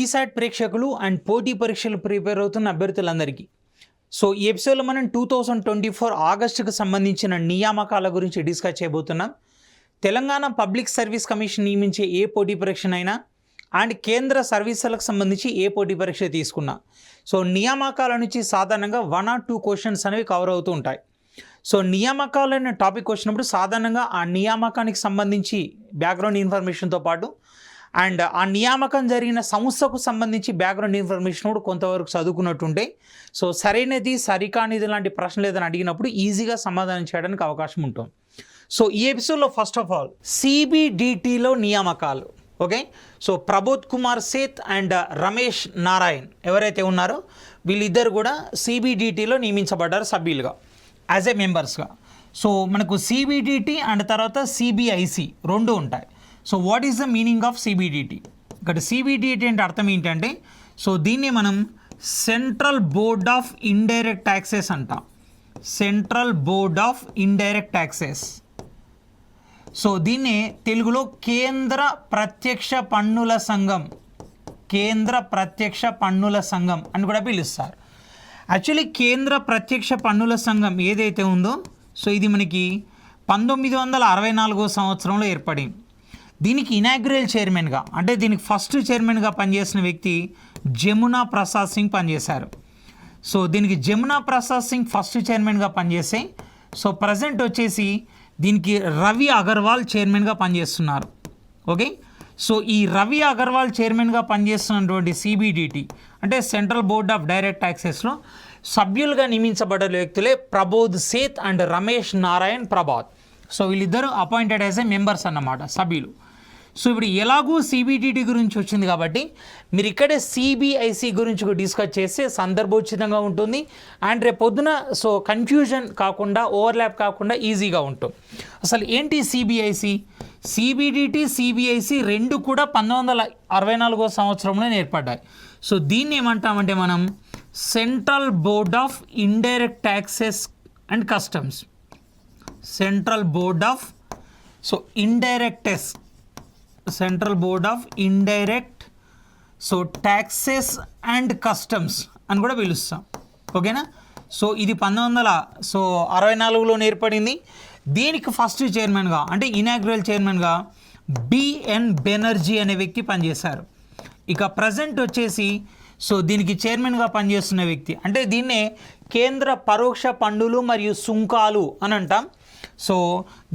GSAT ప్రేక్షకులు and పోటీ పరీక్షలు ప్రిపేర్ అవుతున్న అభ్యర్థులందరికీ సో ఈ ఎపిసోడ్లో మనం 2024 ఆగస్టుకు సంబంధించిన నియామకాల గురించి డిస్కస్ చేయబోతున్నాం. తెలంగాణ పబ్లిక్ సర్వీస్ కమిషన్ నియమించే ఏ పోటీ పరీక్షనైనా అండ్ కేంద్ర సర్వీసులకు సంబంధించి ఏ పోటీ పరీక్ష తీసుకున్నా సో నియామకాల నుంచి సాధారణంగా 1 or 2 క్వశ్చన్స్ అనేవి కవర్ అవుతూ ఉంటాయి. సో నియామకాలు అనే టాపిక్ వచ్చినప్పుడు సాధారణంగా ఆ నియామకానికి సంబంధించి బ్యాక్గ్రౌండ్ ఇన్ఫర్మేషన్తో పాటు అండ్ ఆ నియామకం జరిగిన సంస్థకు సంబంధించి బ్యాక్గ్రౌండ్ ఇన్ఫర్మేషన్ కూడా కొంతవరకు చదువుకున్నట్టుంటే సో సరైనది సరికానిది లాంటి ప్రశ్నలు ఏదైనా అడిగినప్పుడు ఈజీగా సమాధానం చేయడానికి అవకాశం ఉంటుంది. సో ఈ ఎపిసోడ్లో ఫస్ట్ ఆఫ్ ఆల్ సిబిడిటీలో నియామకాలు. Okay, so Prabodh Kumar Seth and Ramesh Narayan ఎవరైతే ఉన్నారో వీళ్ళిద్దరు కూడా సిబిడిటీలో నియమించబడ్డారు సభ్యులుగా యాజ్ ఏ మెంబర్స్గా. సో మనకు సిబిడిటీ అండ్ తర్వాత సిబిఐసి రెండు ఉంటాయి. So what is the meaning of CBDT? ఇక్కడ సిబిడిటీ అంటే అర్థం ఏంటంటే సో దీన్ని మనం Central board of Indirect Taxes అంటాం. Central board of Indirect Taxes. So దీన్నే తెలుగులో కేంద్ర ప్రత్యక్ష పన్నుల సంఘం, కేంద్ర ప్రత్యక్ష పన్నుల సంఘం అని కూడా పిలుస్తారు. యాక్చువల్లీ కేంద్ర ప్రత్యక్ష పన్నుల సంఘం ఏదైతే ఉందో సో ఇది మనకి 1964 సంవత్సరంలో ఏర్పడింది. దీనికి ఇనాగ్రల్ చైర్మన్గా అంటే దీనికి ఫస్ట్ చైర్మన్గా పనిచేసిన వ్యక్తి జమునా ప్రసాద్ సింగ్ పనిచేశారు. సో దీనికి జమునా ప్రసాద్ సింగ్ ఫస్ట్ చైర్మన్గా పనిచేస్తే సో ప్రజెంట్ వచ్చేసి దీనికి రవి అగర్వాల్ చైర్మన్గా పనిచేస్తున్నారు. ఓకే, సో ఈ రవి అగర్వాల్ చైర్మన్గా పనిచేస్తున్నటువంటి సిబిడిటీ అంటే సెంట్రల్ బోర్డ్ ఆఫ్ డైరెక్ట్ ట్యాక్సెస్లో సభ్యులుగా నియమించబడ్డ వ్యక్తులే ప్రబోధ్ సేత్ అండ్ రమేష్ నారాయణ్ ప్రభాత్. సో వీళ్ళిద్దరూ అపాయింటెడ్ యాజ్ ఏ మెంబర్స్ అన్నమాట, సభ్యులు. సో ఇప్పుడు ఎలాగూ సిబిడిటీ గురించి వచ్చింది కాబట్టి మీరు ఇక్కడే సిబిఐసి గురించి డిస్కస్ చేస్తే సందర్భోచితంగా ఉంటుంది అండ్ రేపు పొద్దున సో కన్ఫ్యూజన్ కాకుండా ఓవర్లాప్ కాకుండా ఈజీగా ఉంటుంది. అసలు ఏంటి సిబిఐసి? సిబిడిటీ సిబిఐసి రెండు కూడా 1964 సంవత్సరంలో ఏర్పడ్డాయి. సో దీన్ని ఏమంటామంటే మనం Central board of Indirect Taxes and Customs. Central board of so indirect taxes, Central board of Indirect so Taxes and Customs అని కూడా పిలుస్తాం. ఓకేనా? సో ఇది 1964లో ఏర్పడింది. దీనికి ఫస్ట్ చైర్మన్గా అంటే ఇనాగ్రల్ చైర్మన్గా బిఎన్ బెనర్జీ అనే వ్యక్తి పనిచేశారు. ఇక ప్రజెంట్ వచ్చేసి సో దీనికి చైర్మన్గా పనిచేస్తున్న వ్యక్తి అంటే దీన్నే కేంద్ర పరోక్ష పన్నులు మరియు సుంకాలు అని అంటాం. సో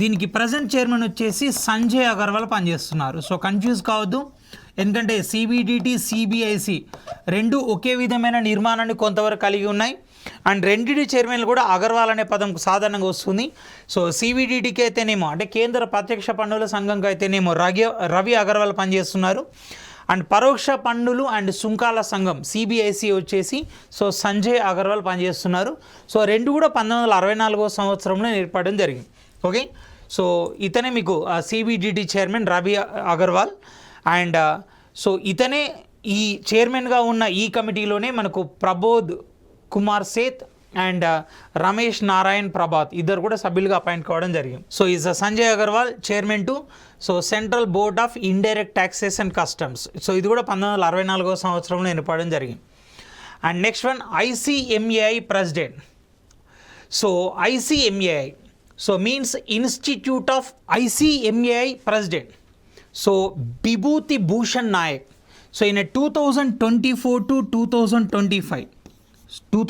దీనికి ప్రజెంట్ చైర్మన్ వచ్చేసి సంజయ్ అగర్వాల్ పనిచేస్తున్నారు. సో కన్ఫ్యూజ్ కావద్దు, ఎందుకంటే సిబిడిటీ సిబిఐసి రెండు ఒకే విధమైన నిర్మాణాన్ని కొంతవరకు కలిగి ఉన్నాయి అండ్ రెండింటి చైర్మన్లు కూడా అగర్వాల్ అనే పదం సాధారణంగా వస్తుంది. సో సిబిడిటీకి అయితేనేమో అంటే కేంద్ర ప్రత్యక్ష పన్నుల సంఘంకి అయితేనేమో రవి అగర్వాల్ పనిచేస్తున్నారు అండ్ పరోక్ష పన్నులు అండ్ సుంకాల సంఘం సిబిఐసి వచ్చేసి సో సంజయ్ అగర్వాల్ పనిచేస్తున్నారు. సో రెండు కూడా 1964 సంవత్సరంలో ఏర్పడడం జరిగింది. ఓకే, సో ఇతనే మీకు CBDT chairman Ravi Agarwal and so ఇతనే ఈ చైర్మన్గా ఉన్న ఈ కమిటీలోనే మనకు ప్రబోధ్ కుమార్ సేత్ అండ్ రమేష్ నారాయణ్ ప్రభాత్ ఇద్దరు కూడా సభ్యులుగా అపాయింట్ కావడం జరిగింది. So is Sanjay Agarwal chairman to so Central board of Indirect Taxes and Customs. So ఇది కూడా 1964 సంవత్సరంలో ఏర్పడడం జరిగింది. And next one ICMAI president. So ICMAI so means Institute of ICMAI president so Bibhuti Bhushan Nayak. So ఈయన 2024 to 2025 to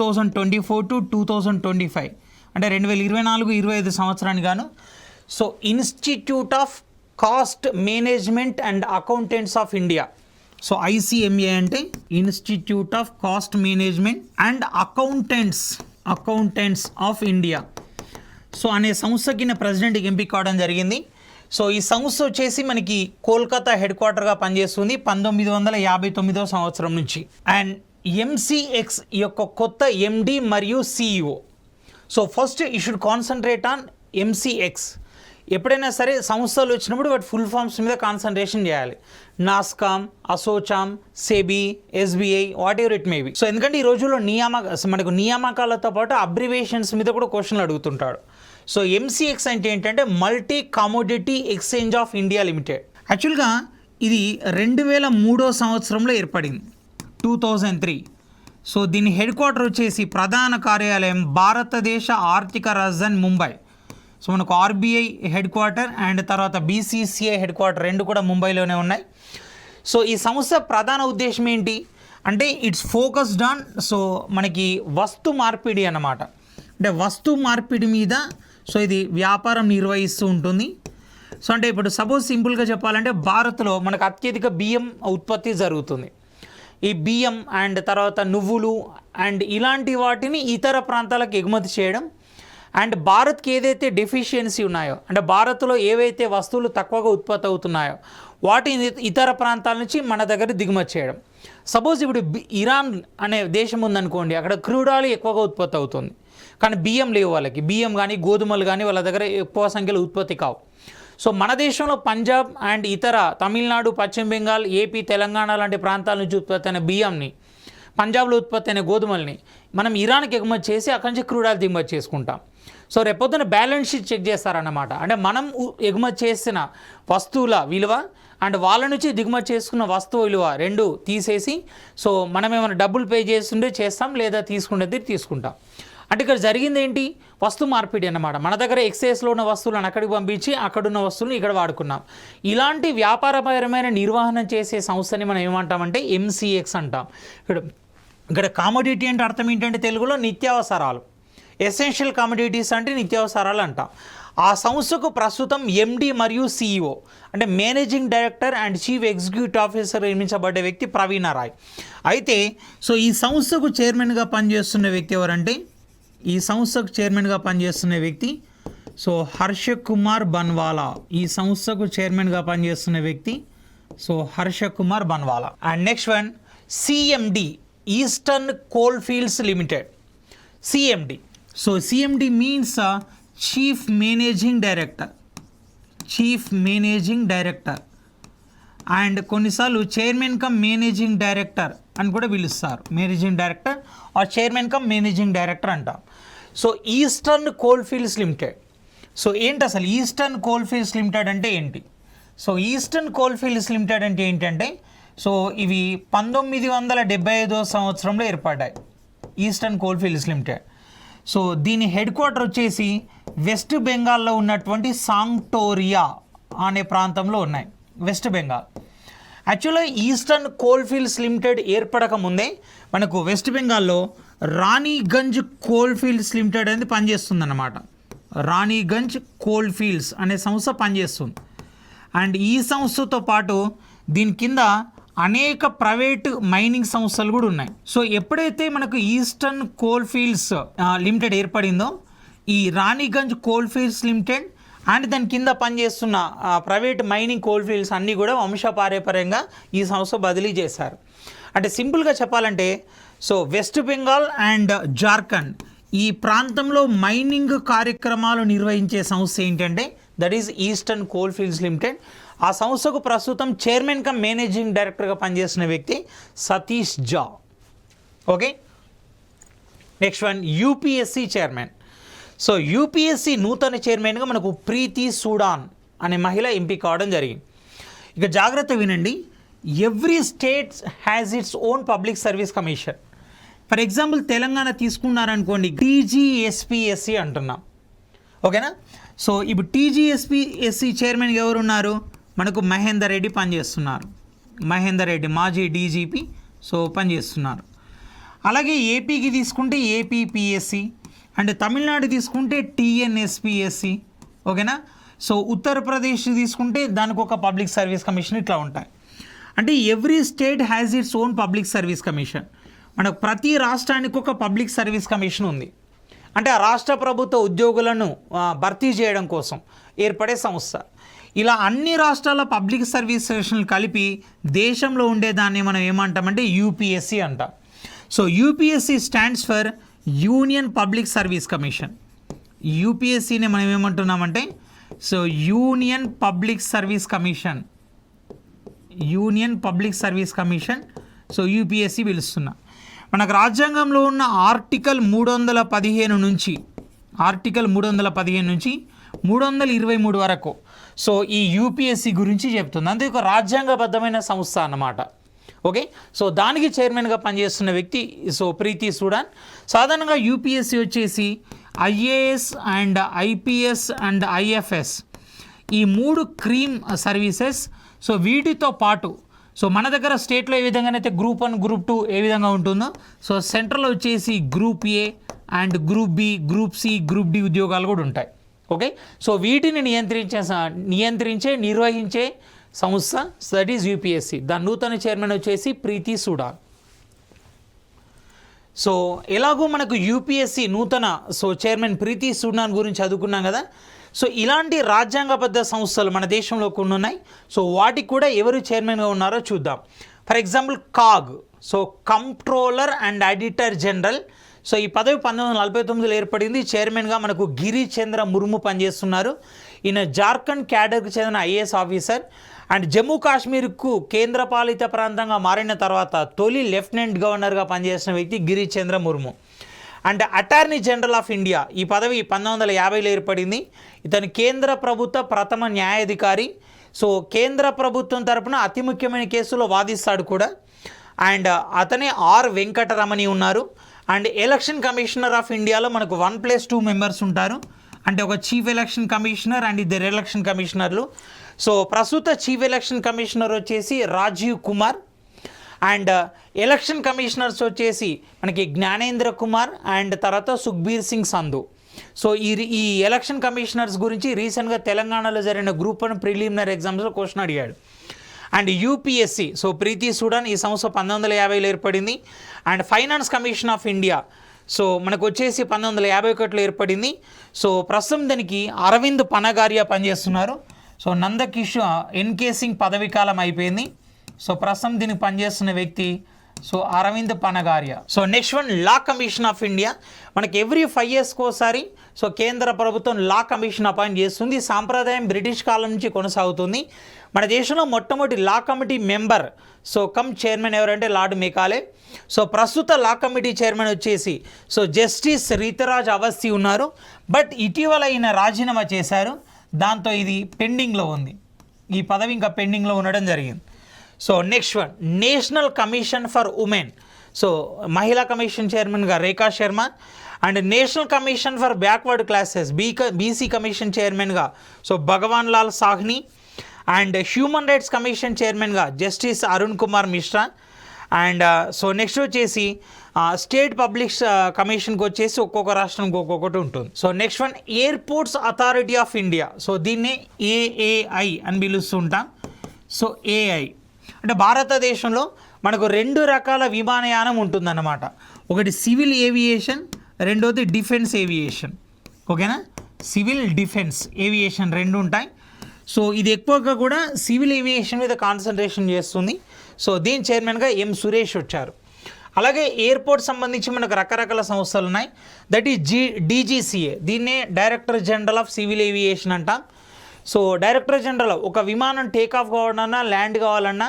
2025 అంటే 2024-25 సంవత్సరానికి గాను so Institute of Cost Management and Accountants of India. So ICMA అంటే Institute of Cost Management and Accountants of India so అనే సంస్థకి ప్రెసిడెంట్కి ఎంపిక కావడం జరిగింది. సో ఈ సంస్థ వచ్చేసి మనకి కోల్కతా హెడ్ క్వార్టర్గా పనిచేస్తుంది 1959 సంవత్సరం నుంచి. అండ్ ఎంసీఎక్స్ యొక్క కొత్త ఎండి మరియు CEO. So first you should concentrate on MCX. ఎప్పుడైనా సరే సంస్థలు వచ్చినప్పుడు వాటి ఫుల్ ఫామ్స్ మీద కాన్సన్ట్రేషన్ చేయాలి. NASSCOM, ASSOCHAM, SEBI, SBI, what ever it may be. So ఎందుకంటే ఈ రోజుల్లో మనకు నియామకాలతో పాటు అబ్రివేషన్స్ మీద కూడా క్వశ్చన్లు అడుగుతుంటాడు. సో ఎంసీఎక్స్ అంటే ఏంటంటే multi commodity exchange of India limited. యాక్చువల్గా ఇది 2003 సంవత్సరంలో ఏర్పడింది. 2003. సో దీని హెడ్ క్వార్టర్ వచ్చేసి ప్రధాన కార్యాలయం భారతదేశ ఆర్థిక రాజధాని ముంబై. సో మనకు ఆర్బీఐ హెడ్ క్వార్టర్ అండ్ తర్వాత బీసీసీఐ హెడ్ క్వార్టర్ రెండు కూడా ముంబైలోనే ఉన్నాయి. సో ఈ సంస్థ ప్రధాన ఉద్దేశం ఏంటి అంటే ఇట్స్ ఫోకస్డ్ ఆన్ సో మనకి వస్తు మార్పిడి అన్నమాట. అంటే వస్తు మార్పిడి మీద సో ఇది వ్యాపారం నిర్వహిస్తూ ఉంటుంది. సో అంటే ఇప్పుడు సపోజ్ సింపుల్గా చెప్పాలంటే భారత్లో మనకు అత్యధిక బియ్యం ఉత్పత్తి జరుగుతుంది. ఈ బియ్యం అండ్ తర్వాత నువ్వులు అండ్ ఇలాంటి వాటిని ఇతర ప్రాంతాలకు ఎగుమతి చేయడం అండ్ భారత్కి ఏదైతే డెఫిషియన్సీ ఉన్నాయో అంటే భారత్లో ఏవైతే వస్తువులు తక్కువగా ఉత్పత్తి అవుతున్నాయో వాటిని ఇతర ప్రాంతాల నుంచి మన దగ్గర దిగుమతి చేయడం. సపోజ్ ఇప్పుడు ఇరాన్ అనే దేశం ఉందనుకోండి, అక్కడ క్రూడ్ ఆయిల్ ఎక్కువగా ఉత్పత్తి అవుతుంది కానీ బియ్యం లేవు, వాళ్ళకి బియ్యం కానీ గోధుమలు కానీ వాళ్ళ దగ్గర ఎక్కువ సంఖ్యలో ఉత్పత్తి కావు. సో మన దేశంలో పంజాబ్ అండ్ ఇతర తమిళనాడు, పశ్చిమ బెంగాల్, ఏపీ, తెలంగాణ లాంటి ప్రాంతాల నుంచి ఉత్పత్తి అయిన బియ్యంని, పంజాబ్లో ఉత్పత్తి అయిన గోధుమల్ని మనం ఇరాన్కి ఎగుమతి చేసి అక్కడి నుంచి క్రూడ్ ఆయిల్ దిగుమతి చేసుకుంటాం. సో రేపొద్దున బ్యాలెన్స్ షీట్ చెక్ చేస్తారన్నమాట. అంటే మనం ఎగుమతి చేసిన వస్తువుల విలువ అండ్ వాళ్ళ నుంచి దిగుమతి చేసుకున్న వస్తువు విలువ రెండు తీసేసి సో మనం ఏమైనా డబ్బులు పే చేస్తుంటే చేస్తాం, లేదా తీసుకునేది తీసుకుంటాం. అంటే ఇక్కడ జరిగింది ఏంటి, వస్తు మార్పిడి అన్నమాట. మన దగ్గర ఎక్సైజ్లో ఉన్న వస్తువులను అక్కడికి పంపించి అక్కడున్న వస్తువులను ఇక్కడ వాడుకున్నాం. ఇలాంటి వ్యాపారపరమైన నిర్వహణ చేసే సంస్థని మనం ఏమంటామంటే ఎంసీఎక్స్ అంటాం. ఇక్కడ కామోడిటీ అంటే అర్థం ఏంటంటే తెలుగులో నిత్యావసరాలు, ఎసెన్షియల్ కమోడిటీస్ అంటే నిత్యావసరాలు అంటాం. ఆ సంస్థకు ప్రస్తుతం ఎండి మరియు సిఇఓ అంటే managing director and chief executive officer నియమించబడ్డ వ్యక్తి ప్రవీణ రాయ్. అయితే సో ఈ సంస్థకు చైర్మన్గా పనిచేస్తున్న వ్యక్తి ఎవరంటే ఈ సంస్థకు చైర్మన్గా పనిచేస్తున్న వ్యక్తి సో హర్ష కుమార్ బన్వాలా. ఈ సంస్థకు చైర్మన్గా పనిచేస్తున్న వ్యక్తి so Harsha Kumar Banwala. And next one CMD Eastern Coal Fields Limited. CMD so CMD means chief managing director, chief managing director and కొన్నిసార్లు చైర్మన్ కమ్ మేనేజింగ్ డైరెక్టర్ అని కూడా పిలుస్తారు. Managing director or chairman cum managing director అంటాం. So Eastern Coal Fields Limited. So ఏంటి అసలు Eastern Coal Fields Limited అంటే ఏంటి? So Eastern Coal Fields Limited అంటే ఏంటంటే సో ఇవి 1975 సంవత్సరంలో ఏర్పడ్డాయి, eastern Coal Fields Limited. So దీని హెడ్ క్వార్టర్ వచ్చేసి వెస్ట్ బెంగాల్లో ఉన్నటువంటి సాంగ్టోరియా అనే ప్రాంతంలో ఉన్నాయి, వెస్ట్ బెంగాల్. యాక్చువల్గా ఈస్టర్న్ కోల్ ఫీల్డ్స్ లిమిటెడ్ ఏర్పడక ముందే మనకు వెస్ట్ బెంగాల్లో రాణిగంజ్ కోల్ ఫీల్డ్స్ లిమిటెడ్ అనేది పనిచేస్తుంది అన్నమాట. రాణిగంజ్ కోల్ ఫీల్డ్స్ అనే సంస్థ పనిచేస్తుంది. అండ్ ఈ సంస్థతో పాటు దీని కింద అనేక ప్రైవేటు మైనింగ్ సంస్థలు కూడా ఉన్నాయి. సో ఎప్పుడైతే మనకు ఈస్టర్న్ కోల్ ఫీల్డ్స్ లిమిటెడ్ ఏర్పడిందో ఈ Raniganj coal Fields limited and దాని కింద పనిచేస్తున్న ప్రైవేట్ మైనింగ్ కోల్ ఫీల్డ్స్ అన్నీ కూడా వంశపారంపర్యంగా ఈ సంస్థ బదిలీ చేశారు. అంటే సింపుల్గా చెప్పాలంటే so west Bengal and Jharkhand ఈ ప్రాంతంలో మైనింగ్ కార్యక్రమాలు నిర్వహించే సంస్థ ఏంటంటే that is eastern Coal Fields limited. ఆ సంస్థకు ప్రస్తుతం చైర్మన్ కమ్ మేనేజింగ్ డైరెక్టర్గా పనిచేసిన వ్యక్తి సతీష్ జా. Okay, next one UPSC chairman. So UPSC నూతన చైర్మన్గా మనకు ప్రీతి సూడాన్ అనే మహిళ ఎంపిక కావడం జరిగింది. ఇక జాగ్రత్త వినండి, every state has its own public service commission. For example Telangana తీసుకున్నారనుకోండి టీజీఎస్పీఎస్సీ అంటున్నాం, ఓకేనా. సో ఇప్పుడు టీజీఎస్పీఎస్సీ చైర్మన్గా ఎవరు ఉన్నారు? మనకు మహేందర్ రెడ్డి పనిచేస్తున్నారు. మహేందర్ రెడ్డి మాజీ డీజీపీ సో పనిచేస్తున్నారు. అలాగే ఏపీకి తీసుకుంటే ఏపీపీఎస్సీ అండ్ తమిళనాడు తీసుకుంటే టీఎన్ఎస్పీఎస్సీ, ఓకేనా. సో ఉత్తరప్రదేశ్ తీసుకుంటే దానికి ఒక పబ్లిక్ సర్వీస్ కమిషన్, ఇట్లా ఉంటాయి. అంటే every state has its own public service commission. మనకు ప్రతి రాష్ట్రానికి ఒక పబ్లిక్ సర్వీస్ కమిషన్ ఉంది. అంటే ఆ రాష్ట్ర ప్రభుత్వ ఉద్యోగులను భర్తీ చేయడం కోసం ఏర్పడే సంస్థ. ఇలా అన్ని రాష్ట్రాల పబ్లిక్ సర్వీస్ కమిషన్లు కలిపి దేశంలో ఉండేదాన్ని మనం ఏమంటామంటే యూపీఎస్సీ అంటాం. So UPSC stands for Union Public service Commission. యూపీఎస్సీని మనం ఏమంటున్నామంటే so Union Public service Commission, Union Public service Commission. So UPSC పిలుస్తున్నాం. మనకు రాజ్యాంగంలో ఉన్న ఆర్టికల్ 315 నుంచి 323 వరకు సో ఈ యూపీఎస్సీ గురించి చెప్తుంది. అందుకే ఒక రాజ్యాంగబద్ధమైన సంస్థ అన్నమాట. ఓకే, సో దానికి చైర్మన్గా పనిచేస్తున్న వ్యక్తి సో ప్రీతి సూడాన్. సాధారణంగా యూపీఎస్సీ వచ్చేసి IAS and IPS and IFS ఈ 3 క్రీమ్ సర్వీసెస్. సో వీటితో పాటు సో మన దగ్గర స్టేట్లో ఏ విధంగానైతే గ్రూప్ 1 గ్రూప్ 2 ఏ విధంగా ఉంటుందో సో సెంట్రల్ వచ్చేసి group A and group B, group C, group D ఉద్యోగాలు కూడా ఉంటాయి. ఓకే, సో వీటిని నిర్వహించే సంస్థ దట్ ఈజ్ యూపీఎస్సీ. దాని నూతన చైర్మన్ వచ్చేసి ప్రీతి సూడాన్. సో ఎలాగో మనకు యూపీఎస్సీ నూతన సో చైర్మన్ ప్రీతి సూడాన్ గురించి చదువుకున్నాం కదా. సో ఇలాంటి రాజ్యాంగబద్ధ సంస్థలు మన దేశంలో కొన్ని ఉన్నాయి. సో వాటికి కూడా ఎవరు చైర్మన్గా ఉన్నారో చూద్దాం. For example CAG, so controller and auditor general. So ఈ పదవి 1949లో ఏర్పడింది. చైర్మన్గా మనకు గిరిచంద్ర ముర్ము పనిచేస్తున్నారు. ఈయన జార్ఖండ్ క్యాడర్కి చెందిన ఐఏఎస్ ఆఫీసర్. అండ్ జమ్మూ కాశ్మీర్కు కేంద్రపాలిత ప్రాంతంగా మారిన తర్వాత తొలి లెఫ్టినెంట్ గవర్నర్గా పనిచేసిన వ్యక్తి Girichandra Murmu. And Attorney General of India, ఈ పదవి 1950లో ఏర్పడింది. ఇతను కేంద్ర ప్రభుత్వ ప్రథమ న్యాయాధికారి. సో కేంద్ర ప్రభుత్వం తరపున అతి ముఖ్యమైన కేసులో వాదిస్తాడు కూడా. అండ్ అతనే ఆర్ వెంకటరమణి ఉన్నారు. అండ్ ఎలక్షన్ కమిషనర్ ఆఫ్ ఇండియాలో మనకు 1+2 మెంబర్స్ ఉంటారు. అంటే ఒక chief election commissioner and 2 election కమిషనర్లు. సో ప్రస్తుత చీఫ్ ఎలక్షన్ కమిషనర్ వచ్చేసి Rajiv Kumar. And election commissioners వచ్చేసి మనకి జ్ఞానేంద్ర కుమార్ అండ్ తర్వాత సుఖ్బీర్ సింగ్ సంధు. సో ఈ ఎలక్షన్ కమిషనర్స్ గురించి రీసెంట్గా తెలంగాణలో జరిగిన గ్రూప్ 1 ప్రిలిమినరీ ఎగ్జామ్స్లో క్వశ్చన్ అడిగాడు. And UPSC, so Preeti Sudan, ఈ సంస్థ 1950లో ఏర్పడింది. And Finance Commission of India, so మనకు వచ్చేసి 1951లో ఏర్పడింది. సో ప్రస్తుతం దానికి అరవింద్ పనగారియా పనిచేస్తున్నారు. సో నందకిషోర్ ఎన్కే సింగ్ పదవీ కాలం అయిపోయింది. సో ప్రస్తుతం దీనికి పనిచేస్తున్న వ్యక్తి so Arvind Panagariya. So next one Law Commission of India. మనకి ఎవ్రీ 5 yearsకి ఒకసారి సో కేంద్ర ప్రభుత్వం లా కమిషన్ అపాయింట్ చేస్తుంది. సాంప్రదాయం బ్రిటిష్ కాలం నుంచి కొనసాగుతుంది. మన దేశంలో మొట్టమొదటి లా కమిటీ మెంబర్ సో చైర్మన్ ఎవరంటే లార్డ్ మెకాలే. సో ప్రస్తుత లా కమిటీ చైర్మన్ వచ్చేసి సో జస్టిస్ రీతరాజ్ అవస్థి ఉన్నారు. బట్ ఇటీవల ఈయన రాజీనామా చేశారు. దాంతో ఇది పెండింగ్లో ఉంది. ఈ పదవి ఇంకా పెండింగ్లో ఉండడం జరిగింది. So next one National Commission for Women. So మహిళా కమిషన్ చైర్మన్గా Rekha Sharma. And National Commission for Backward Classes BC commission చైర్మన్గా so Bhagwan Lal Sahni. And Human Rights Commission చైర్మన్గా justice Arun Kumar Mishra. And so next వచ్చేసి స్టేట్ పబ్లిక్ కమిషన్కి వచ్చేసి ఒక్కొక్క రాష్ట్రానికి ఒక్కొక్కటి ఉంటుంది. So next one Airports Authority of India. So దీన్ని ఏఏఐ అని పిలుస్తుంటాం. సో ఏఐ అంటే భారతదేశంలో మనకు 2 రకాల విమానయానం ఉంటుందన్నమాట. ఒకటి సివిల్ ఏవియేషన్, రెండోది డిఫెన్స్ ఏవియేషన్. ఓకేనా, సివిల్ డిఫెన్స్ ఏవియేషన్ 2 ఉంటాయి. సో ఇది ఎక్కువగా కూడా సివిల్ ఏవియేషన్ మీద కాన్సన్ట్రేషన్ చేస్తుంది. సో దీని చైర్మన్గా ఎం సురేష్ వచ్చారు. అలాగే ఎయిర్పోర్ట్ సంబంధించి మనకు రకరకాల సంస్థలు ఉన్నాయి. దట్ ఈజ్ డీజీసీఏ, దీన్నే director general of civil aviation అంటాం. సో డైరెక్టర్ జనరల్ ఒక విమానం టేకాఫ్ కావాలన్నా, ల్యాండ్ కావాలన్నా,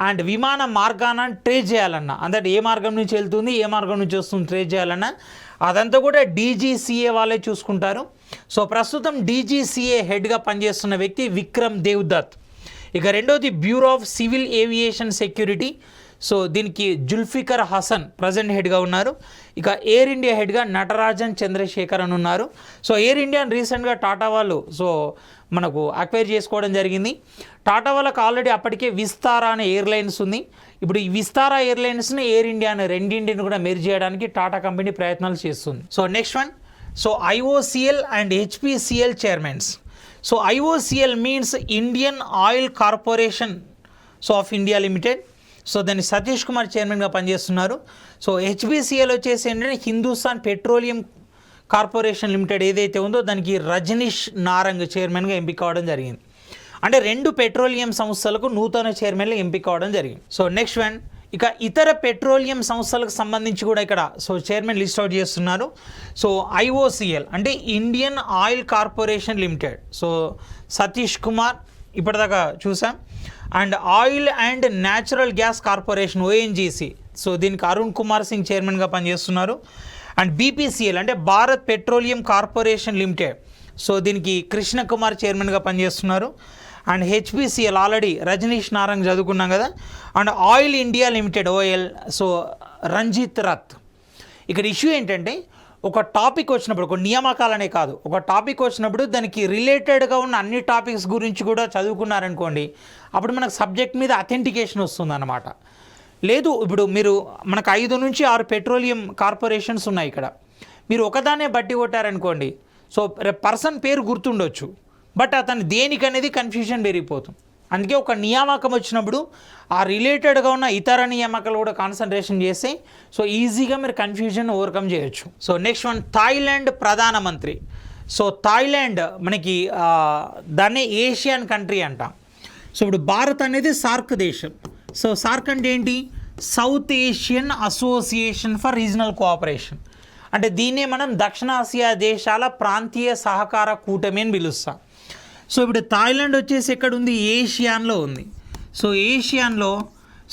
అండ్ విమాన మార్గాన ట్రేస్ చేయాలన్నా, అంటే ఏ మార్గం నుంచి వెళ్తుంది, ఏ మార్గం నుంచి వస్తుంది ట్రేస్ చేయాలన్నా అదంతా కూడా డీజీసీఏ వాళ్ళే చూసుకుంటారు. సో ప్రస్తుతం డీజీసీఏ హెడ్గా పనిచేస్తున్న వ్యక్తి విక్రమ్ దేవ్దత్. ఇక రెండోది bureau of civil aviation security. So దీనికి జుల్ఫికర్ హసన్ ప్రజెంట్ హెడ్గా ఉన్నారు. ఇక ఎయిర్ ఇండియా హెడ్గా నటరాజన్ చంద్రశేఖర్ అని ఉన్నారు. సో ఎయిర్ ఇండియాని రీసెంట్గా టాటా వాళ్ళు సో మనకు అక్వైర్ చేసుకోవడం జరిగింది. టాటా వాళ్ళకి ఆల్రెడీ అప్పటికే విస్తారా అనే ఎయిర్లైన్స్ ఉంది. ఇప్పుడు ఈ విస్తారా ఎయిర్లైన్స్ని ఎయిర్ ఇండియా అనే రెండింటిని కూడా మెర్జ్ చేయడానికి టాటా కంపెనీ ప్రయత్నాలు చేస్తుంది. So next one so IOCL and HPCL chairmans. So IOCL means Indian Oil corporation so of India limited. So దాన్ని సతీష్ కుమార్ చైర్మన్గా పనిచేస్తున్నారు. సో హెచ్బిసిఎల్ వచ్చేసి ఏంటంటే హిందుస్థాన్ పెట్రోలియం కార్పొరేషన్ లిమిటెడ్ ఏదైతే ఉందో దానికి రజనీష్ నారంగ్ చైర్మన్గా ఎంపిక కావడం జరిగింది. అంటే 2 పెట్రోలియం సంస్థలకు నూతన చైర్మన్లు ఎంపిక కావడం జరిగింది. సో నెక్స్ట్ వన్ ఇక ఇతర పెట్రోలియం సంస్థలకు సంబంధించి కూడా ఇక్కడ సో చైర్మన్ లిస్ట్ అవుట్ చేస్తున్నారు. సో ఐఓసిఎల్ అంటే Indian Oil Corporation Limited. So Satish Kumar ఇప్పటిదాకా చూసాం. And Oil and Natural Gas Corporation ONGC. So దీనికి అరుణ్ కుమార్ సింగ్ చైర్మన్గా పనిచేస్తున్నారు. అండ్ బీపీసీఎల్ అంటే Bharat Petroleum Corporation Limited. So దీనికి కృష్ణ కుమార్ చైర్మన్గా పనిచేస్తున్నారు. And HPCL already Rajneesh Narang చదువుకున్నాం కదా. And Oil India Limited OL, so Ranjit Rath. ఇక్కడ ఇష్యూ ఏంటంటే ఒక టాపిక్ వచ్చినప్పుడు, ఒక నియామకాలనే కాదు, ఒక టాపిక్ వచ్చినప్పుడు దానికి రిలేటెడ్గా ఉన్న అన్ని టాపిక్స్ గురించి కూడా చదువుకున్నారనుకోండి, అప్పుడు మనకు సబ్జెక్ట్ మీద అథెంటికేషన్ వస్తుందన్నమాట. లేదు ఇప్పుడు మీరు మనకు 5 నుంచి 6 పెట్రోలియం కార్పొరేషన్స్ ఉన్నాయి ఇక్కడ, మీరు ఒకదాన్నే బట్టి కొట్టారనుకోండి, సో పర్సన్ పేరు గుర్తుండొచ్చు, బట్ అతను దేనికనేది కన్ఫ్యూజన్ పెరిగిపోతుంది. అందుకే ఒక నియామకం వచ్చినప్పుడు ఆ రిలేటెడ్గా ఉన్న ఇతర నియామకాలు కూడా కాన్సన్ట్రేషన్ చేస్తే సో ఈజీగా మీరు కన్ఫ్యూజన్ ఓవర్కమ్ చేయొచ్చు. సో నెక్స్ట్ వన్, థాయిలాండ్ ప్రధానమంత్రి. సో థాయిలాండ్ మనకి దాన్ని ఏషియన్ కంట్రీ అంటాం. సో ఇప్పుడు భారత్ అనేది సార్క్ దేశం. సో సార్క్ అంటే ఏంటి? South Asian association for regional cooperation. అంటే దీన్నే మనం దక్షిణాసియా దేశాల ప్రాంతీయ సహకార కూటమి అని పిలుస్తాం. సో ఇప్పుడు థాయిలాండ్ వచ్చేసి ఎక్కడ ఉంది? ఏషియాన్లో ఉంది. సో ఏషియాన్లో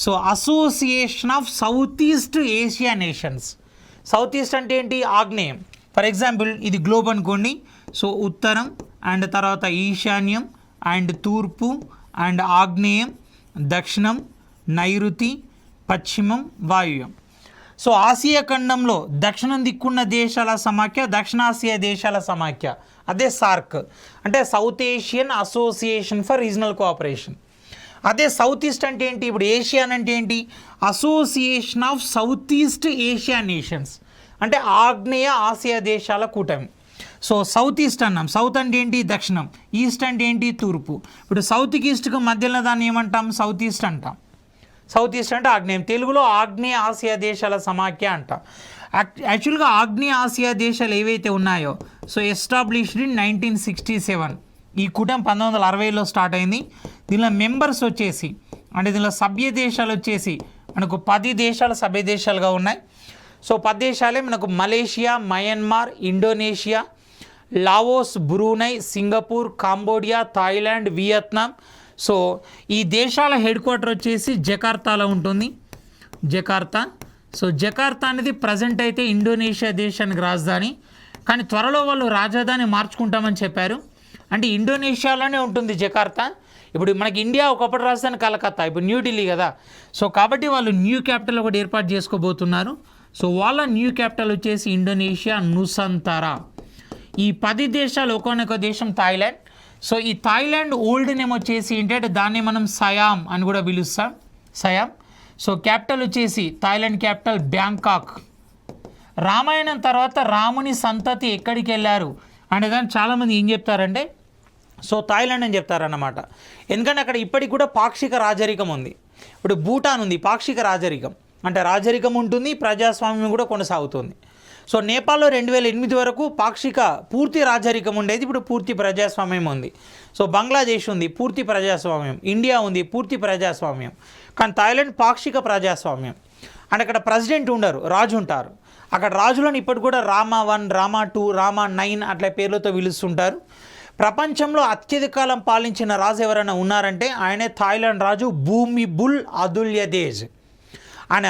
so Association of South East Asia Nations. South east అంటే ఏంటి? ఆగ్నేయం. ఫర్ ఎగ్జాంపుల్ ఇది గ్లోబ్ అనుకోండి. సో ఉత్తరం అండ్ తర్వాత ఈశాన్యం అండ్ తూర్పు అండ్ ఆగ్నేయం, దక్షిణం, నైరుతి, పశ్చిమం, వాయువ్యం. సో ఆసియా ఖండంలో దక్షిణం దిక్కున్న దేశాల సమాఖ్య దక్షిణాసియా దేశాల సమాఖ్య, అదే సార్క్. అంటే south Asian association for regional cooperation. అదే సౌత్ ఈస్ట్ అంటే ఏంటి? ఇప్పుడు ఏషియన్ అంటే ఏంటి? Association of South East Asia nations, అంటే ఆగ్నేయ ఆసియా దేశాల కూటమి. సో సౌత్ ఈస్ట్ అన్నాం. సౌత్ అంటే ఏంటి? దక్షిణం. ఈస్ట్ అంటే ఏంటి? తూర్పు. ఇప్పుడు సౌత్కి ఈస్ట్కి మధ్యలో దాన్ని ఏమంటాం? సౌత్ ఈస్ట్ అంటాం. సౌత్ ఈస్ట్ అంటే ఆగ్నేయం. తెలుగులో ఆగ్నేయ ఆసియా దేశాల సమాఖ్య అంట. యాక్చువల్గా ఆగ్నేయ ఆసియా దేశాలు ఏవైతే ఉన్నాయో సో ఎస్టాబ్లిష్డ్ ఇన్ 1967. ఈ కూటమి 1960లో స్టార్ట్ అయింది. దీనిలో మెంబర్స్ వచ్చేసి అంటే దీనిలో సభ్య దేశాలు వచ్చేసి మనకు 10 దేశాలు సభ్య దేశాలుగా ఉన్నాయి. సో 10 దేశాలే మనకు Malaysia, Myanmar, Indonesia, Laos, Brunei, Singapore, Cambodia, Thailand, Vietnam. So ఈ దేశాల హెడ్ క్వార్టర్ వచ్చేసి జకార్తాలో ఉంటుంది. జకార్తా. సో జకార్తా అనేది ప్రజెంట్ అయితే ఇండోనేషియా దేశానికి రాజధాని, కానీ త్వరలో వాళ్ళు రాజధాని మార్చుకుంటామని చెప్పారు. అంటే ఇండోనేషియాలోనే ఉంటుంది జకార్తా. ఇప్పుడు మనకి ఇండియా ఒకప్పుడు రాజధాని కలకత్తా, ఇప్పుడు న్యూఢిల్లీ కదా. సో కాబట్టి వాళ్ళు న్యూ క్యాపిటల్ ఒకటి ఏర్పాటు చేసుకోబోతున్నారు. సో వాళ్ళ న్యూ క్యాపిటల్ వచ్చేసి ఇండోనేషియా నుసంతరా. ఈ 10 దేశాలు ఒకనొక దేశం థాయిలాండ్. సో ఈ థాయిలాండ్ ఓల్డ్ నేమ్ వచ్చేసి ఏంటంటే దాన్ని మనం సయామ్ అని కూడా పిలుస్తాం, సయామ్. సో క్యాపిటల్ వచ్చేసి థాయిలాండ్ క్యాపిటల్ బ్యాంకాక్. రామాయణం తర్వాత రాముని సంతతి ఎక్కడికి వెళ్ళారు అంటే దాన్ని చాలామంది ఏం చెప్తారంటే సో థాయిలాండ్ అని చెప్తారన్నమాట. ఎందుకంటే అక్కడ ఇప్పటికి కూడా పాక్షిక రాజరికం ఉంది. ఇప్పుడు భూటాన్ ఉంది, పాక్షిక రాజరికం అంటే రాజరికం ఉంటుంది, ప్రజాస్వామ్యం కూడా కొనసాగుతుంది. సో నేపాల్లో 2008 వరకు పాక్షిక పూర్తి రాజరికం ఉండేది, ఇప్పుడు పూర్తి ప్రజాస్వామ్యం ఉంది. సో బంగ్లాదేశ్ ఉంది, పూర్తి ప్రజాస్వామ్యం. ఇండియా ఉంది, పూర్తి ప్రజాస్వామ్యం. కానీ థాయిలాండ్ పాక్షిక ప్రజాస్వామ్యం. అండ్ అక్కడ ప్రెసిడెంట్ ఉండరు, రాజు ఉంటారు. అక్కడ రాజులను ఇప్పటి కూడా రామా 1, రామా 2, రామా 9 అట్లా పేర్లతో పిలుస్తుంటారు. ప్రపంచంలో అత్యధిక కాలం పాలించిన రాజు ఎవరైనా ఉన్నారంటే ఆయనే థాయిలాండ్ రాజు భూమిబుల్ అదుల్యదేజ్. ఆయన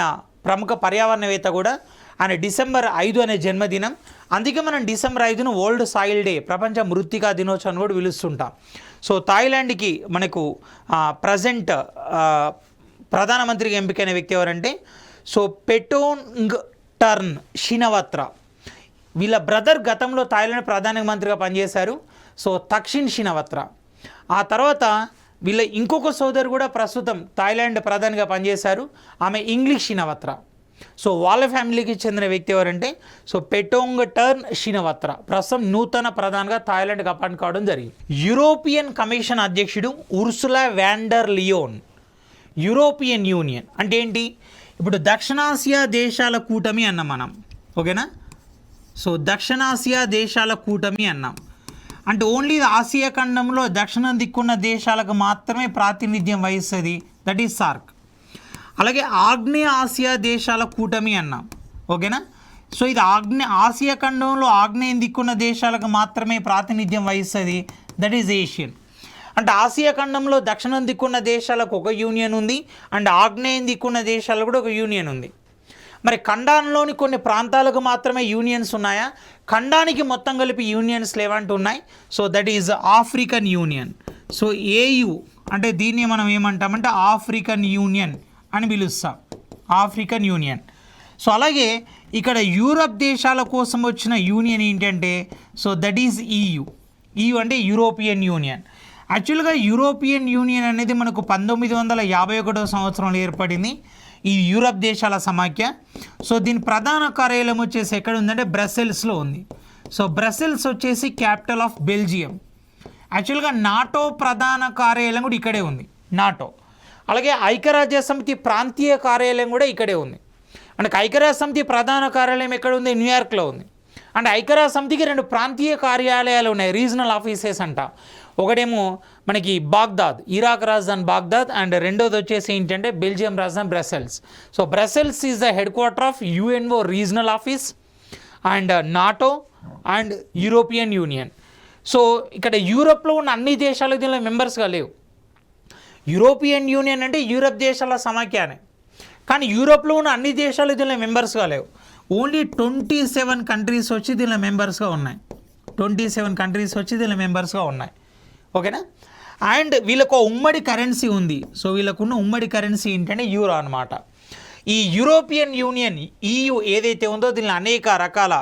ప్రముఖ పర్యావరణవేత్త కూడా. ఆయన డిసెంబర్ 5 అనే జన్మదినం. అందుకే మనం డిసెంబర్ 5ను వరల్డ్ సాయిల్ డే, ప్రపంచ మృత్తికా దినోత్సవం కూడా పిలుస్తుంటాం. సో థాయిలాండ్కి మనకు ప్రజెంట్ ప్రధానమంత్రికి ఎంపికైన వ్యక్తి ఎవరంటే సో పెటోంగ్ టర్న్ షినవత్ర. వీళ్ళ బ్రదర్ గతంలో థాయిలాండ్ ప్రధానమంత్రిగా పనిచేశారు, సో తక్షిన్ షినవత్ర. ఆ తర్వాత వీళ్ళ ఇంకొక సోదరు కూడా ప్రస్తుతం థాయిలాండ్ ప్రధానిగా పనిచేశారు, ఆమె ఇంగ్లీష్ షినవత్ర. సో వాళ్ళ ఫ్యామిలీకి చెందిన వ్యక్తి ఎవరంటే సో పెటోంగ్ టర్న్ షినవత్ర ప్రస్తుతం నూతన ప్రధానిగా థాయిలాండ్కి అపాయింట్ కావడం జరిగింది. యూరోపియన్ కమిషన్ అధ్యక్షుడు Ursula von der Leyen. European Union అంటే ఏంటి? ఇప్పుడు దక్షిణాసియా దేశాల కూటమి అన్నాం మనం, ఓకేనా? సో దక్షిణాసియా దేశాల కూటమి అన్నాం అంటే ఓన్లీ ఆసియా ఖండంలో దక్షిణం దిక్కున్న దేశాలకు మాత్రమే ప్రాతినిధ్యం వహిస్తుంది, దట్ ఈస్ సార్క్. అలాగే ఆగ్నేయ ఆసియా దేశాల కూటమి అన్నాం, ఓకేనా? సో ఇది ఆసియా ఖండంలో ఆగ్నేయం దిక్కున్న దేశాలకు మాత్రమే ప్రాతినిధ్యం వహిస్తుంది, దట్ ఈజ్ ఏషియన్. అంటే ఆసియా ఖండంలో దక్షిణం దిక్కున్న దేశాలకు ఒక యూనియన్ ఉంది, అండ్ ఆగ్నేయం దిక్కున్న దేశాలకు కూడా ఒక యూనియన్ ఉంది. మరి ఖండంలోని కొన్ని ప్రాంతాలకు మాత్రమే యూనియన్స్ ఉన్నాయా? ఖండానికి మొత్తం కలిపి యూనియన్స్ లేవంటూ ఉన్నాయి. So that is African Union. So AU అంటే దీన్ని మనం ఏమంటామంటే ఆఫ్రికన్ యూనియన్ అని పిలుస్తాం, ఆఫ్రికన్ యూనియన్. సో అలాగే ఇక్కడ యూరప్ దేశాల కోసం వచ్చిన యూనియన్ ఏంటంటే so that is EU. EU అంటే యూరోపియన్ యూనియన్. యాక్చువల్గా యూరోపియన్ యూనియన్ అనేది మనకు 1951 సంవత్సరంలో ఏర్పడింది, ఈ యూరప్ దేశాల సమాఖ్య. సో దీని ప్రధాన కార్యాలయం వచ్చేసి ఎక్కడ ఉందంటే బ్రసెల్స్లో ఉంది. సో బ్రసెల్స్ వచ్చేసి క్యాపిటల్ ఆఫ్ బెల్జియం. యాక్చువల్గా నాటో ప్రధాన కార్యాలయం కూడా ఇక్కడే ఉంది, నాటో. అలాగే ఐక్యరాజ్య సమితి ప్రాంతీయ కార్యాలయం కూడా ఇక్కడే ఉంది. మనకు ఐక్యరాజ్య సమితి ప్రధాన కార్యాలయం ఎక్కడ ఉంది, న్యూయార్క్లో ఉంది. అంటే ఐక్యరాజ్య సమితికి 2 ప్రాంతీయ కార్యాలయాలు ఉన్నాయి, రీజనల్ ఆఫీసెస్ అంట. ఒకటేమో మనకి బాగ్దాద్, ఇరాక్ రాజధాని బాగ్దాద్, అండ్ రెండోది వచ్చేసి ఏంటంటే బెల్జియం రాజధాని Brussels. So Brussels is the head quarter of UNO regional office and NATO and European union. So ఇక్కడ యూరోప్లో ఉన్న అన్ని దేశాలు దీనిలో మెంబర్స్గా లేవు. యూరోపియన్ యూనియన్ అంటే యూరప్ దేశాల సమాఖ్యనే, కానీ యూరోప్లో ఉన్న అన్ని దేశాలు దీనిలో మెంబర్స్గా లేవు. ఓన్లీ 27 కంట్రీస్ వచ్చి దీనిలో మెంబర్స్గా ఉన్నాయి, 27 కంట్రీస్ వచ్చి దీనిలో మెంబర్స్గా ఉన్నాయి. ఓకేనా. అండ్ వీళ్ళకు ఉమ్మడి కరెన్సీ ఉంది. సో వీళ్ళకున్న ఉమ్మడి కరెన్సీ ఏంటంటే యూరో అనమాట. ఈ యూరోపియన్ యూనియన్ ఈయు ఏదైతే ఉందో దీనిలో అనేక రకాల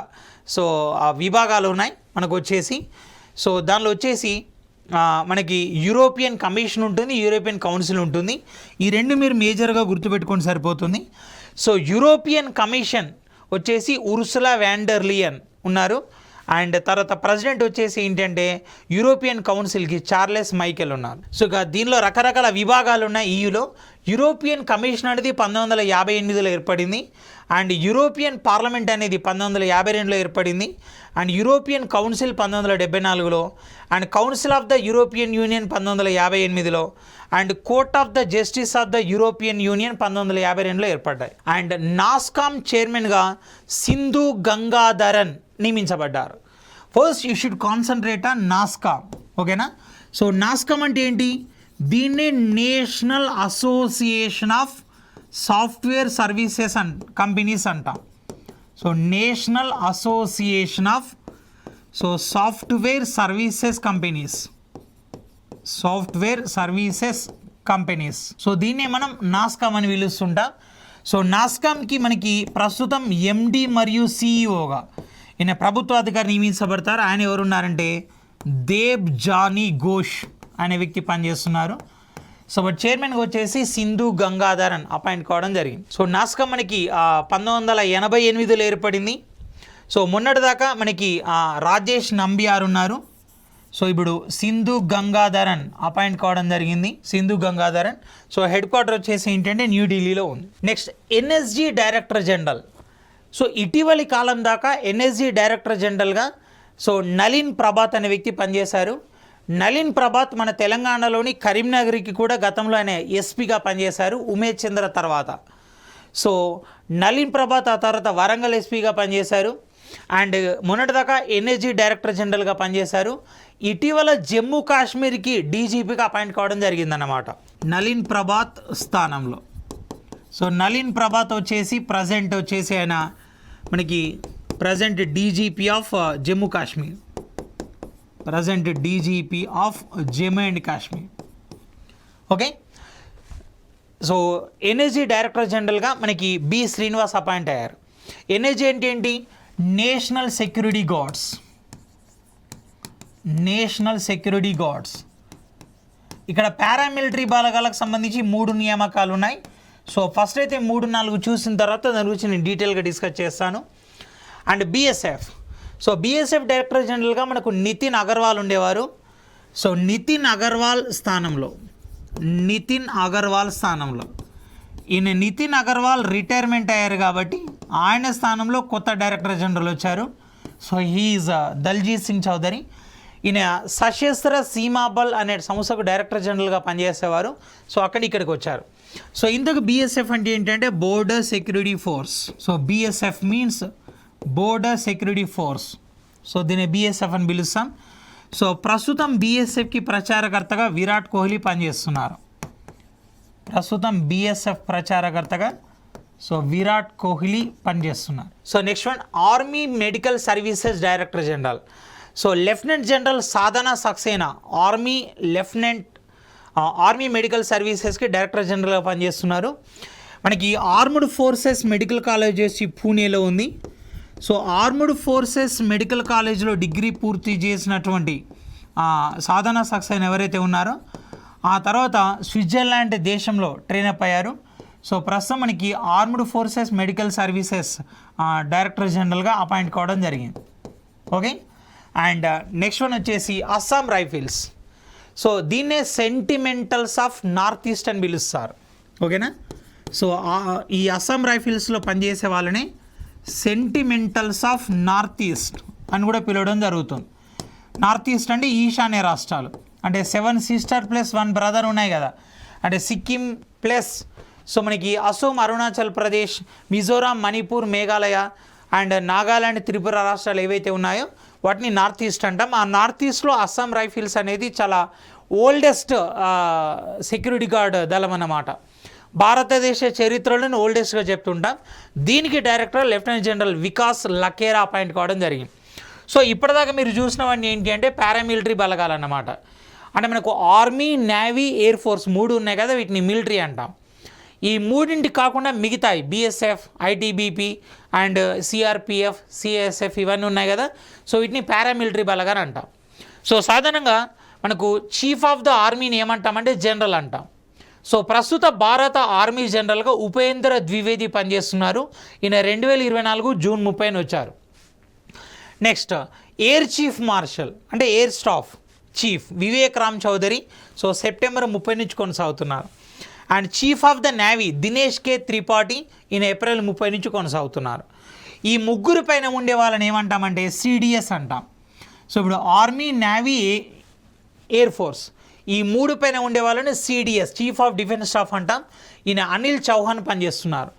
విభాగాలు ఉన్నాయి మనకు వచ్చేసి. సో దానిలో వచ్చేసి మనకి యూరోపియన్ కమిషన్ ఉంటుంది, యూరోపియన్ కౌన్సిల్ ఉంటుంది. ఈ 2 మీరు మేజర్గా గుర్తుపెట్టుకొని సరిపోతుంది. సో యూరోపియన్ కమిషన్ వచ్చేసి ఉర్సులా వ్యాన్ డెర్ లియన్ ఉన్నారు. అండ్ తర్వాత ప్రెసిడెంట్ వచ్చేసి ఏంటంటే యూరోపియన్ కౌన్సిల్కి చార్లెస్ మైకెల్ ఉన్నారు. సో ఇక దీనిలో రకరకాల విభాగాలు ఉన్నాయి ఈయులో. యూరోపియన్ కమిషన్ అనేది 1958లో ఏర్పడింది. అండ్ యూరోపియన్ పార్లమెంట్ అనేది 1952లో ఏర్పడింది. అండ్ యూరోపియన్ కౌన్సిల్ 1974లో, and Council of the European Union 1958లో, and Court of the Justice of the European Union 1952లో ఏర్పడ్డాయి. అండ్ నాస్కామ్ చైర్మన్గా సింధు గంగాధరన్ నియమించబడ్డారు. First you should concentrate on NASSCOM. ఓకేనా. సో నాస్కామ్ అంటే ఏంటి, దీన్నే National Association of Software Services and Companies అంటాం. So National Association of Software services Companies, software services companies. So దీన్నే మనం నాస్కామ్ అని పిలుస్తుంటాం. సో నాస్కామ్కి మనకి ప్రస్తుతం ఎండి మరియు సిఇఓగా ఈయన ప్రభుత్వ అధికారి నియమించబడతారు. ఆయన ఎవరున్నారంటే దేబ్ జానీ ఘోష్ అనే వ్యక్తి పనిచేస్తున్నారు. సో బట్ చైర్మన్గా వచ్చేసి సింధు గంగాధరన్ అపాయింట్ కావడం జరిగింది. సో నాస్కామ్ మనకి 1988లో ఏర్పడింది. సో మొన్నటిదాకా మనకి రాజేష్ నంబియార్ ఉన్నారు. సో ఇప్పుడు సింధు గంగాధరన్ అపాయింట్ కావడం జరిగింది, Sindhu Gangadharan. So head quarter వచ్చేసి ఏంటంటే న్యూఢిల్లీలో ఉంది. Next NSG director General. So ఇటీవలి కాలం దాకా ఎన్ఎస్జి డైరెక్టర్ జనరల్గా నలిన్ ప్రభాత్ అనే వ్యక్తి పనిచేశారు. నలిన్ ప్రభాత్ మన తెలంగాణలోని కరీంనగర్కి కూడా గతంలో ఆయన ఎస్పీగా పనిచేశారు ఉమేష్ చంద్ర తర్వాత. సో నలిన్ ప్రభాత్ ఆ తర్వాత వరంగల్ ఎస్పీగా పనిచేశారు. అండ్ మొన్నటిదాకా ఎన్ఎస్జి డైరెక్టర్ జనరల్గా పనిచేశారు. ఇటీవల జమ్మూ కాశ్మీర్కి డీజీపీగా అపాయింట్ కావడం జరిగిందన్నమాట నలిన్ ప్రభాత్ స్థానంలో. సో నలిన్ ప్రభాత్ వచ్చేసి ప్రజెంట్ వచ్చేసి ఆయన మనకి present DGP of Jammu Kashmir, present DGP of Jammu and Kashmir. Okay. So NSG director జనరల్గా మనకి బి శ్రీనివాస్ అపాయింట్ అయ్యారు. ఎన్ఎస్జి అంటే ఏంటి, national Security guards, national Security guards. ఇక్కడ పారామిలిటరీ బలగాలకు సంబంధించి 3 నియామకాలు ఉన్నాయి. సో ఫస్ట్ అయితే 3-4 చూసిన తర్వాత దాని గురించి నేను డీటెయిల్గా డిస్కస్ చేస్తాను. And BSF. So BSF director జనరల్గా మనకు నితిన్ అగర్వాల్ ఉండేవారు. సో నితిన్ అగర్వాల్ స్థానంలో ఈయన నితిన్ అగర్వాల్ రిటైర్మెంట్ అయ్యారు కాబట్టి ఆయన స్థానంలో కొత్త డైరెక్టర్ జనరల్ వచ్చారు. So he is Daljeet Singh Chaudhary. ఈయన సశస్త్ర సీమాబల్ అనే సంస్థకు డైరెక్టర్ జనరల్గా పనిచేసేవారు. సో ఇక్కడికి వచ్చారు. సో ఇంతకు బిఎస్ఎఫ్ అంటే ఏంటంటే border security force. So BSF means border security force. So దీన్ని బిఎస్ఎఫ్ అని పిలుస్తాం. సో ప్రస్తుతం బిఎస్ఎఫ్కి ప్రచారకర్తగా విరాట్ కోహ్లీ పనిచేస్తున్నారు. ప్రస్తుతం బిఎస్ఎఫ్ ప్రచారకర్తగా విరాట్ కోహ్లీ పనిచేస్తున్నారు. So next one Army Medical Services Director General. So Lieutenant General Sadhana Saxena Army Medical సర్వీసెస్కి డైరెక్టర్ జనరల్గా పనిచేస్తున్నారు. మనకి ఆర్మ్డ్ ఫోర్సెస్ మెడికల్ కాలేజ్ పూణేలో ఉంది. సో ఆర్మ్డ్ ఫోర్సెస్ మెడికల్ కాలేజ్లో డిగ్రీ పూర్తి చేసినటువంటి సాధన సక్సేనా ఎవరైతే ఉన్నారో ఆ తర్వాత స్విట్జర్లాండ్ దేశంలో ట్రైన్ అప్ అయ్యారు. సో ప్రస్తుతం మనకి Armed Forces medical Services director జనరల్గా అపాయింట్ కావడం జరిగింది. ఓకే, అండ్ నెక్స్ట్ వన్ వచ్చేసి అస్సాం రైఫిల్స్. సో దీన్నే సెంటిమెంటల్స్ ఆఫ్ నార్త్ ఈస్ట్ అని పిలుస్తారు. ఓకేనా, సో ఈ అస్సాం రైఫిల్స్లో పనిచేసే వాళ్ళని సెంటిమెంటల్స్ ఆఫ్ నార్త్ ఈస్ట్ అని కూడా పిలవడం జరుగుతుంది. నార్త్ ఈస్ట్ అంటే ఈశాన్య రాష్ట్రాలు, అంటే 7 సిస్టర్ ప్లస్ 1 బ్రదర్ ఉన్నాయి కదా, అంటే సిక్కిం ప్లస్ సో మనకి అసోం, అరుణాచల్ ప్రదేశ్, మిజోరాం, మణిపూర్, మేఘాలయ అండ్ నాగాలాండ్, త్రిపుర రాష్ట్రాలు ఏవైతే ఉన్నాయో వాటిని నార్త్ ఈస్ట్ అంటాం. ఆ నార్త్ ఈస్ట్లో అస్సాం రైఫిల్స్ అనేది చాలా ఓల్డెస్ట్ సెక్యూరిటీ గార్డ్ దళం అన్నమాట. భారతదేశ చరిత్రలోని ఓల్డెస్ట్గా చెప్తుంటాం. దీనికి director lieutenant general Vikas Lakhera appoint కావడం జరిగింది. సో ఇప్పటిదాకా మీరు చూసినవన్నీ ఏంటి అంటే పారామిలిటరీ బలగాలన్నమాట. అంటే మనకు ఆర్మీ, నేవీ, ఎయిర్ ఫోర్స్ 3 ఉన్నాయి కదా, వీటిని మిలిటరీ అంటాం. ఈ మూడింటి కాకుండా మిగతాయి BSF, ITBP and CRPF, CSF ఇవన్నీ ఉన్నాయి కదా, సో వీటిని పారామిలిటరీ బలగాని అంటాం. సో సాధారణంగా మనకు చీఫ్ ఆఫ్ ద ఆర్మీని ఏమంటామంటే జనరల్ అంటాం. సో ప్రస్తుత భారత ఆర్మీ జనరల్గా ఉపేంద్ర ద్వివేది పనిచేస్తున్నారు. ఈయన 2024 జూన్ 30న వచ్చారు. నెక్స్ట్ ఎయిర్ చీఫ్ మార్షల్ అంటే air staff chief Vivek Ram Chaudhari. So September 30 నుంచి కొనసాగుతున్నారు. And chief of the navy Dinesh K Tripathi, ఈయన ఏప్రిల్ 30 నుంచి కొనసాగుతున్నారు. ఈ ముగ్గురు పైన ఉండే వాళ్ళని ఏమంటామంటే సిడిఎస్ అంటాం. సో ఇప్పుడు ఆర్మీ, నేవీ, ఎయిర్ ఫోర్స్ ఈ 3 పైన ఉండే వాళ్ళని CDS chief of defence staff అంటాం. ఈయన అనిల్ చౌహాన్ పనిచేస్తున్నారు.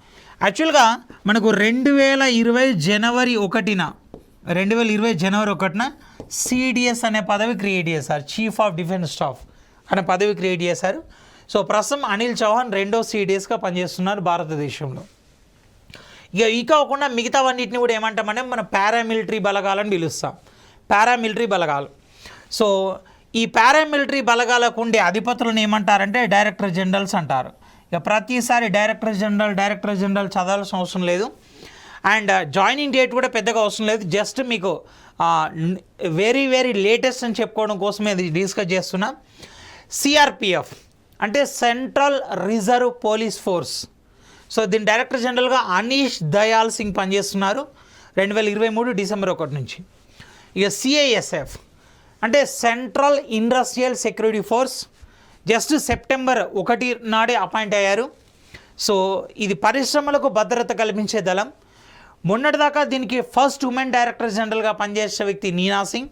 యాక్చువల్గా మనకు 2020 జనవరి 1న సిడిఎస్ అనే పదవి క్రియేట్ చేశారు. చీఫ్ ఆఫ్ డిఫెన్స్ స్టాఫ్ అనే పదవి క్రియేట్ చేశారు. సో ప్రస్తుతం అనిల్ చౌహాన్ 2వ సిడిఎస్గా పనిచేస్తున్నారు భారతదేశంలో. ఇక కాకుండా మిగతావన్నిటిని కూడా ఏమంటామంటే మన పారామిలిటరీ బలగాలని పిలుస్తాం. పారామిలిటరీ బలగాలు. సో ఈ పారామిలిటరీ బలగాలకు ఉండే అధిపతులను ఏమంటారంటే డైరెక్టర్ జనరల్స్ అంటారు. ఇక ప్రతిసారి డైరెక్టర్ జనరల్ చదవాల్సిన అవసరం లేదు. అండ్ జాయినింగ్ డేట్ కూడా పెద్దగా అవసరం లేదు. జస్ట్ మీకు వెరీ లేటెస్ట్ అని చెప్పుకోవడం కోసమే ఇది డిస్కస్ చేస్తున్నాం. సిఆర్పిఎఫ్ అంటే central reserve police force. So దీని డైరెక్టర్ జనరల్గా అనీష్ దయాల్ సింగ్ పనిచేస్తున్నారు 2023 డిసెంబర్ 1 నుంచి. ఇక సిఐఎస్ఎఫ్ అంటే central industrial security force. Just September 1 నాడే అపాయింట్ అయ్యారు. సో ఇది పరిశ్రమలకు భద్రత కల్పించే దళం. మొన్నటిదాకా దీనికి ఫస్ట్ ఉమెన్ డైరెక్టర్ జనరల్గా పనిచేసే వ్యక్తి నీనా సింగ్.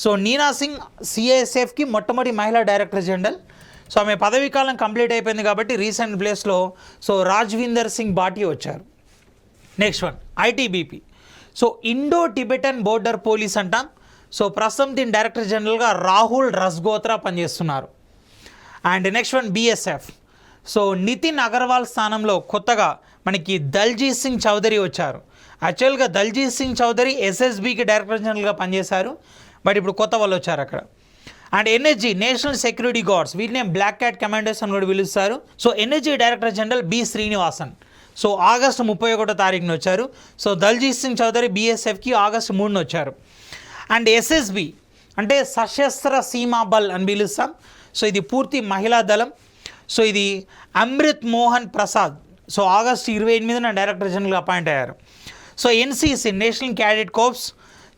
సో నీనా సింగ్ సిఐఎస్ఎఫ్కి మొట్టమొదటి మహిళా డైరెక్టర్ జనరల్. సో ఆమె పదవీకాలం కంప్లీట్ అయిపోయింది కాబట్టి రీసెంట్ ప్లేస్లో సో రాజ్విందర్ సింగ్ బాటి వచ్చారు. Next one ITBP. So Indo Tibetan Border Police అంటాం. సో ప్రస్తుతం దీని డైరెక్టర్ జనరల్గా రాహుల్ రస్గోత్రా పనిచేస్తున్నారు. And next one BSF. So Nitin Agarwal స్థానంలో కొత్తగా మనకి దల్జీత్ సింగ్ చౌదరి వచ్చారు. యాక్చువల్గా దల్జీత్ సింగ్ చౌదరి ఎస్ఎస్బికి డైరెక్టర్ జనరల్గా పనిచేశారు, బట్ ఇప్పుడు కొత్త వాళ్ళు వచ్చారు అక్కడ. And NSG National Security Guards, వీటిని బ్లాక్ క్యాట్ కమాండర్స్ అని కూడా పిలుస్తారు. So NSG director general B Srinivasan so August 31వ తారీఖున వచ్చారు. సో దల్జీత్ సింగ్ చౌదరి బిఎస్ఎఫ్కి ఆగస్టు 3న వచ్చారు. అండ్ ఎస్ఎస్బి అంటే సశస్త్ర సీమా బల్ అని పిలుస్తాం. సో ఇది పూర్తి మహిళా దళం. సో ఇది అమృత్ మోహన్ ప్రసాద్ సో ఆగస్టు 28న డైరెక్టర్ జనరల్గా అపాయింట్ అయ్యారు. So NCC National Cadet Corps.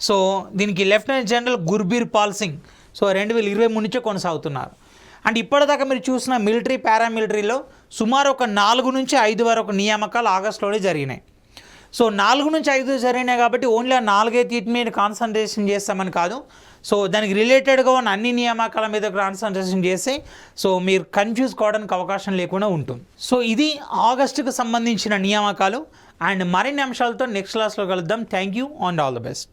So దీనికి lieutenant general Gurbir Pal Singh so 2023 నుంచే కొనసాగుతున్నారు. అండ్ ఇప్పటిదాకా మీరు చూసిన మిలిటరీ, పారామిలిటరీలో సుమారు ఒక 4 నుంచి 5 వరకు నియామకాలు ఆగస్టులోనే జరిగినాయి. సో 4 నుంచి 5 జరిగినాయి కాబట్టి ఓన్లీ ఆ 4 మీద కాన్సన్ట్రేషన్ చేస్తామని కాదు. సో దానికి రిలేటెడ్గా ఉన్న అన్ని నియామకాల మీద కాన్సన్ట్రేషన్ చేసి సో మీరు కన్ఫ్యూజ్ కావడానికి అవకాశం లేకుండా ఉంటుంది. సో ఇది ఆగస్టుకు సంబంధించిన నియామకాలు. అండ్ మరిన్ని అంశాలతో నెక్స్ట్ క్లాస్లో కలుద్దాం. Thank you and all the best.